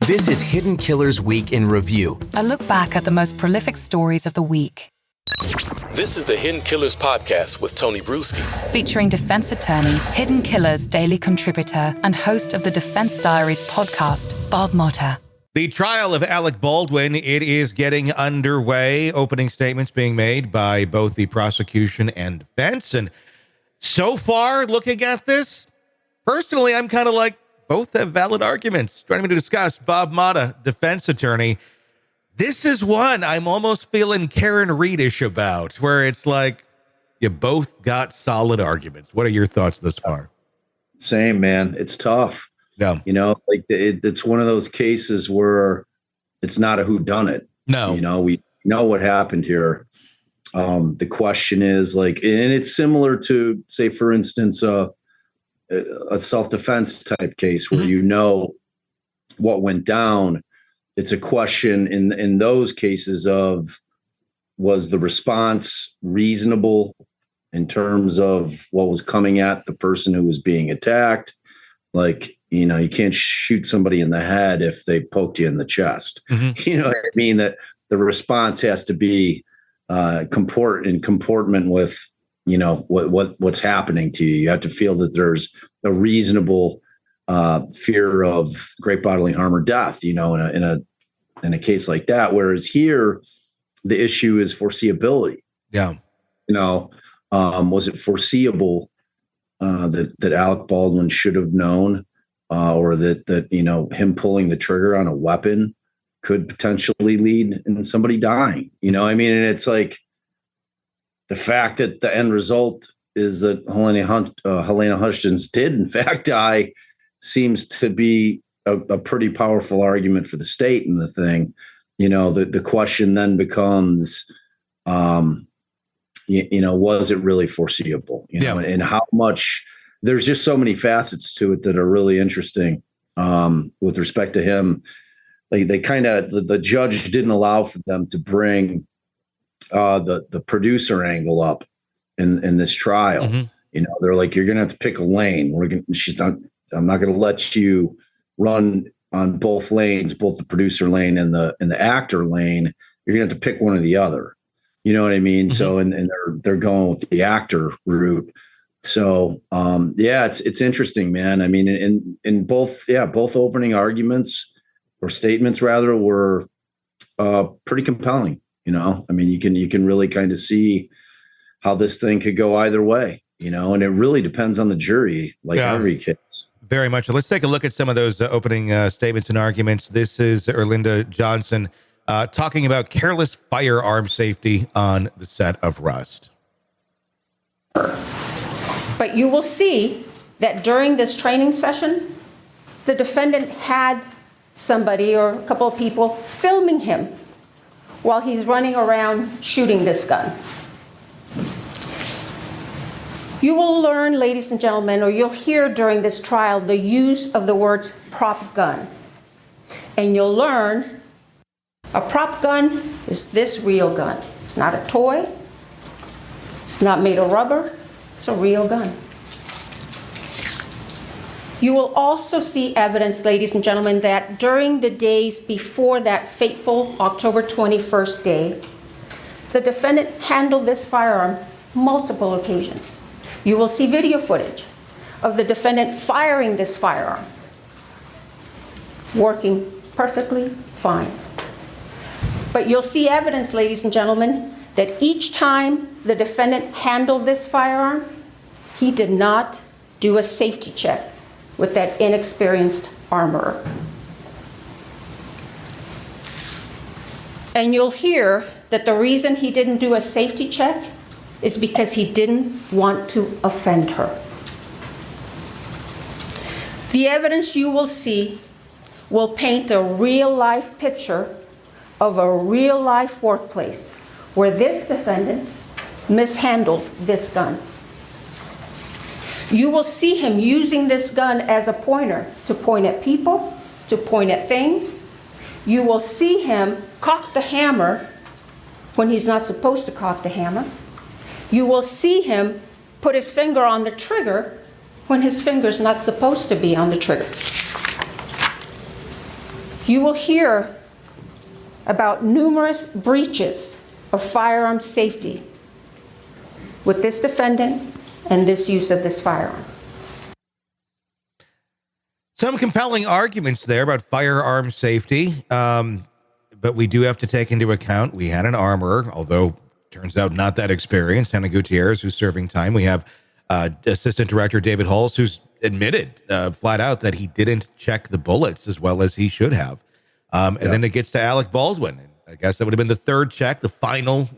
This is Hidden Killers Week in Review. A look back at the most prolific stories of the week. This is the Hidden Killers podcast with Tony Brueski. Featuring defense attorney, Hidden Killers daily contributor, and host of the Defense Diaries podcast, Bob Motta. The trial of Alec Baldwin, it is getting underway. Opening statements being made by both the prosecution and defense. And so far, looking at this, personally, I'm kind of like, both have valid arguments. Joining me to discuss, Bob Motta, defense attorney. This is one I'm almost feeling Karen Reedish about, where it's like, you both got solid arguments. What are your thoughts thus far? Same, man. It's tough. Yeah. You know, like it's one of those cases where it's not a whodunit. No. You know, we know what happened here. The question is like, and it's similar to, say, for instance, a self-defense type case where you know what went down. It's a question in those cases of, was the response reasonable in terms of what was coming at the person who was being attacked? Like, you know, you can't shoot somebody in the head if they poked you in the chest. Mm-hmm. You know what I mean? That the response has to be comportment with, you know, what's happening to you. You have to feel that there's a reasonable fear of great bodily harm or death, you know, in a case like that. Whereas here, the issue is foreseeability. Yeah. You know, was it foreseeable that Alec Baldwin should have known, or that you know, him pulling the trigger on a weapon could potentially lead in somebody dying? You know, I mean, and it's like the fact that the end result is that Helena Hutchins did in fact die seems to be a pretty powerful argument for the state in the thing. You know, the question then becomes, you know, was it really foreseeable? You know, and how much? There's just so many facets to it that are really interesting with respect to him. Like they kind of, the judge didn't allow for them to bring the producer angle up in this trial. Mm-hmm. You know, they're like, you're going to have to pick a lane. I'm not going to let you run on both lanes, both the producer lane and the actor lane. You're going to have to pick one or the other. You know what I mean? Mm-hmm. So, and they're going with the actor route. So, yeah, it's interesting, man. I mean, in both opening arguments or statements rather were pretty compelling. You know, I mean, you can really kind of see how this thing could go either way, you know, and it really depends on the jury, like every case. Very much. Let's take a look at some of those opening statements and arguments. This is Erlinda Johnson talking about careless firearm safety on the set of Rust. But you will see that during this training session, the defendant had somebody or a couple of people filming him while he's running around shooting this gun. You will learn, ladies and gentlemen, or you'll hear during this trial the use of the words prop gun. And you'll learn a prop gun is this real gun. It's not a toy. It's not made of rubber. It's a real gun. You will also see evidence, ladies and gentlemen, that during the days before that fateful October 21st day, the defendant handled this firearm multiple occasions. You will see video footage of the defendant firing this firearm, working perfectly fine. But you'll see evidence, ladies and gentlemen, that each time the defendant handled this firearm, he did not do a safety check with that inexperienced armorer. And you'll hear that the reason he didn't do a safety check is because he didn't want to offend her. The evidence you will see will paint a real-life picture of a real-life workplace where this defendant mishandled this gun. You will see him using this gun as a pointer to point at people, to point at things. You will see him cock the hammer when he's not supposed to cock the hammer. You will see him put his finger on the trigger when his finger's not supposed to be on the trigger. You will hear about numerous breaches of firearm safety with this defendant and this use of this firearm. Some compelling arguments there about firearm safety, but we do have to take into account we had an armorer, although turns out not that experienced, Hannah Gutierrez, who's serving time. We have Assistant Director David Halls, who's admitted flat out that he didn't check the bullets as well as he should have. And then it gets to Alec Baldwin. And I guess that would have been the third check, the final,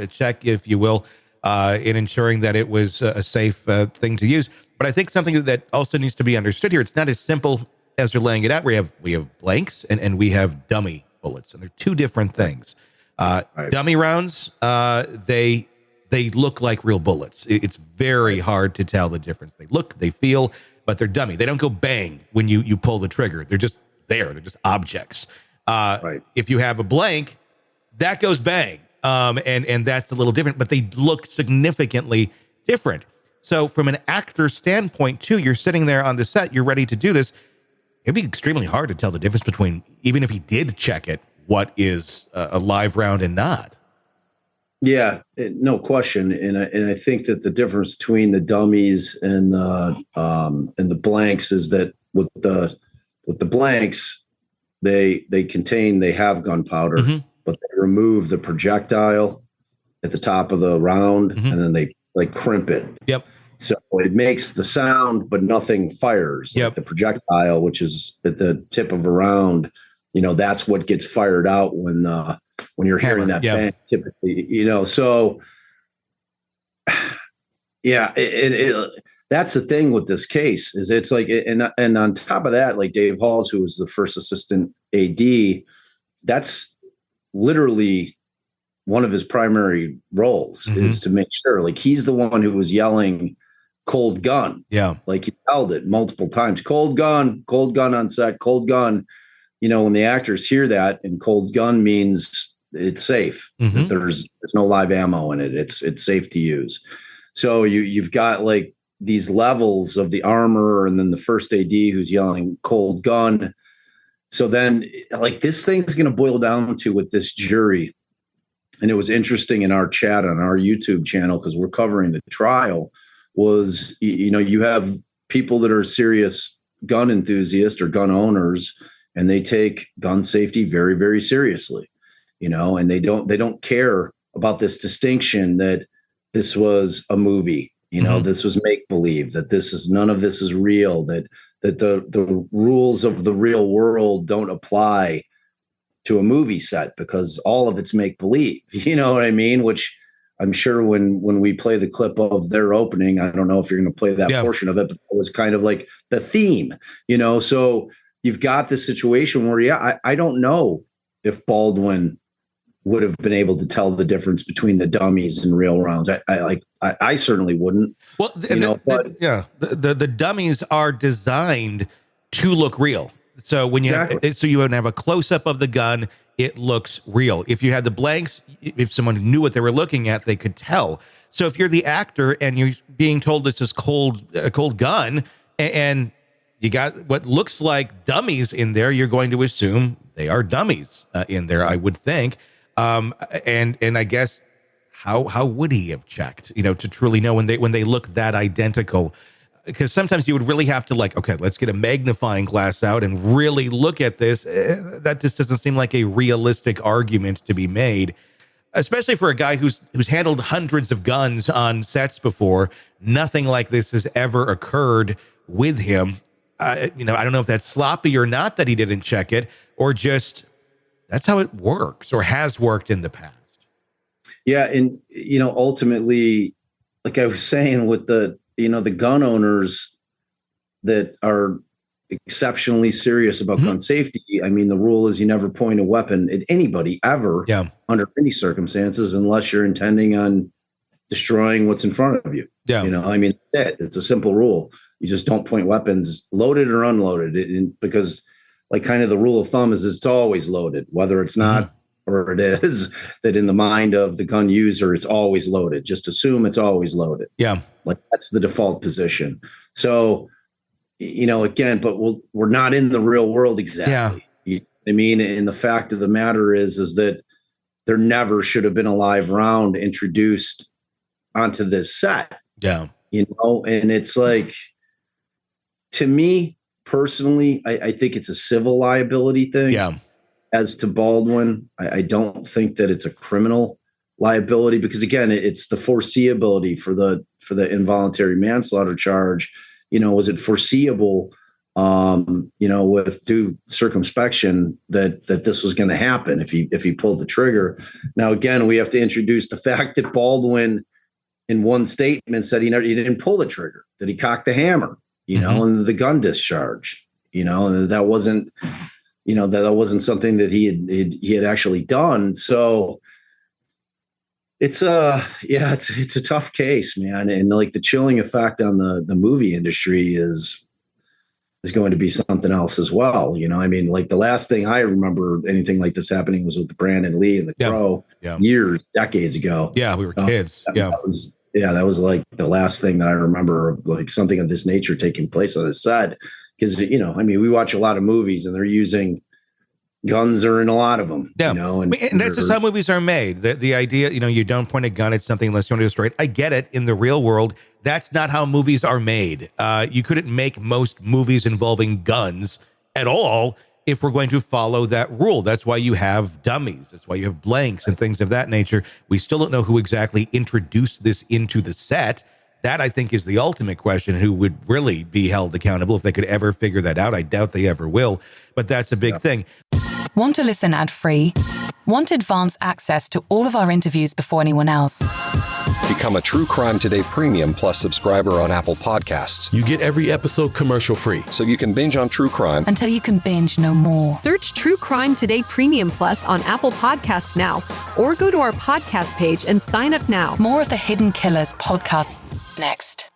check, if you will, in ensuring that it was a safe thing to use. But I think something that also needs to be understood here, it's not as simple as they're laying it out. We have blanks and we have dummy bullets, and they're two different things. Right. Dummy rounds, they look like real bullets. It's very hard to tell the difference. They look, they feel, but they're dummy. They don't go bang when you pull the trigger. They're just there. They're just objects. Right. If you have a blank, that goes bang. And that's a little different, but they look significantly different. So from an actor standpoint too, you're sitting there on the set, you're ready to do this. It'd be extremely hard to tell the difference between, even if he did check it, what is a live round and not. Yeah, no question. And I think that the difference between the dummies and the blanks is that with the blanks, they have gunpowder, but they remove the projectile at the top of the round, and then they crimp it. Yep. So it makes the sound, but nothing fires. Yep. Like the projectile, which is at the tip of a round, that's what gets fired out when you're hearing that bang, typically, so yeah, that's the thing with this case is it's like, and on top of that, like Dave Halls, who was the first assistant AD, that's literally one of his primary roles is to make sure, like, he's the one who was yelling cold gun. Yeah. Like he yelled it multiple times, cold gun on set, cold gun. When the actors hear that, and cold gun means it's safe. That there's no live ammo in it. It's safe to use. So you've got like these levels of the armor, and then the first AD who's yelling cold gun. So then like this thing's going to boil down to with this jury. And it was interesting in our chat on our YouTube channel, because we're covering the trial, was, you have people that are serious gun enthusiasts or gun owners, and they take gun safety very, very seriously, and they don't care about this distinction that this was a movie, this was make believe, that none of this is real, that the rules of the real world don't apply to a movie set because all of it's make believe, you know what I mean? Which I'm sure when we play the clip of their opening, I don't know if you're going to play that portion of it, but it was kind of like the theme, so you've got this situation where, I don't know if Baldwin would have been able to tell the difference between the dummies and real rounds. I certainly wouldn't. Well, the dummies are designed to look real. So when you you would have a close up of the gun, it looks real. If you had the blanks, if someone knew what they were looking at, they could tell. So if you're the actor and you're being told this is a cold gun, and you got what looks like dummies in there, you're going to assume they are dummies in there, I would think. And I guess how would he have checked, to truly know when they look that identical? Because sometimes you would really have to okay, let's get a magnifying glass out and really look at this. That just doesn't seem like a realistic argument to be made, especially for a guy who's handled hundreds of guns on sets before. Nothing like this has ever occurred with him. I don't know if that's sloppy or not that he didn't check it, or just that's how it works or has worked in the past. Yeah. And, ultimately, like I was saying with the gun owners that are exceptionally serious about gun safety. I mean, the rule is you never point a weapon at anybody ever under any circumstances, unless you're intending on destroying what's in front of you. Yeah. That's it. It's a simple rule. You just don't point weapons, loaded or unloaded, because kind of the rule of thumb is it's always loaded, whether it's not or it is, that in the mind of the gun user, it's always loaded. Just assume it's always loaded. Yeah. That's the default position. So, again, but we're not in the real world exactly. Yeah. I mean, and the fact of the matter is that there never should have been a live round introduced onto this set. Yeah. And it's like, to me personally, I think it's a civil liability thing. Yeah. As to Baldwin, I don't think that it's a criminal liability, because again, it's the foreseeability for the involuntary manslaughter charge. Was it foreseeable, with due circumspection that this was going to happen if he pulled the trigger? Now, again, we have to introduce the fact that Baldwin in one statement said he didn't pull the trigger, that he cocked the hammer, and the gun discharged, and that wasn't, that wasn't something that he had actually done. So it's a tough case, man. And like the chilling effect on the movie industry is going to be something else as well. I mean, like the last thing I remember anything like this happening was with the Brandon Lee and the Crow decades ago. Yeah. We were kids. That was like the last thing that I remember of like something of this nature taking place on the set. Because, we watch a lot of movies and they're using guns are in a lot of them. Yeah. And that's just how movies are made. The idea, you don't point a gun at something unless you want to destroy it. I get it. In the real world, that's not how movies are made. You couldn't make most movies involving guns at all if we're going to follow that rule. That's why you have dummies. That's why you have blanks and things of that nature. We still don't know who exactly introduced this into the set. That, I think, is the ultimate question, who would really be held accountable if they could ever figure that out. I doubt they ever will, but that's a big thing. Want to listen ad-free? Want advanced access to all of our interviews before anyone else? Become a True Crime Today Premium Plus subscriber on Apple Podcasts. You get every episode commercial-free, so you can binge on true crime until you can binge no more. Search True Crime Today Premium Plus on Apple Podcasts now, or go to our podcast page and sign up now. More of the Hidden Killers podcast next.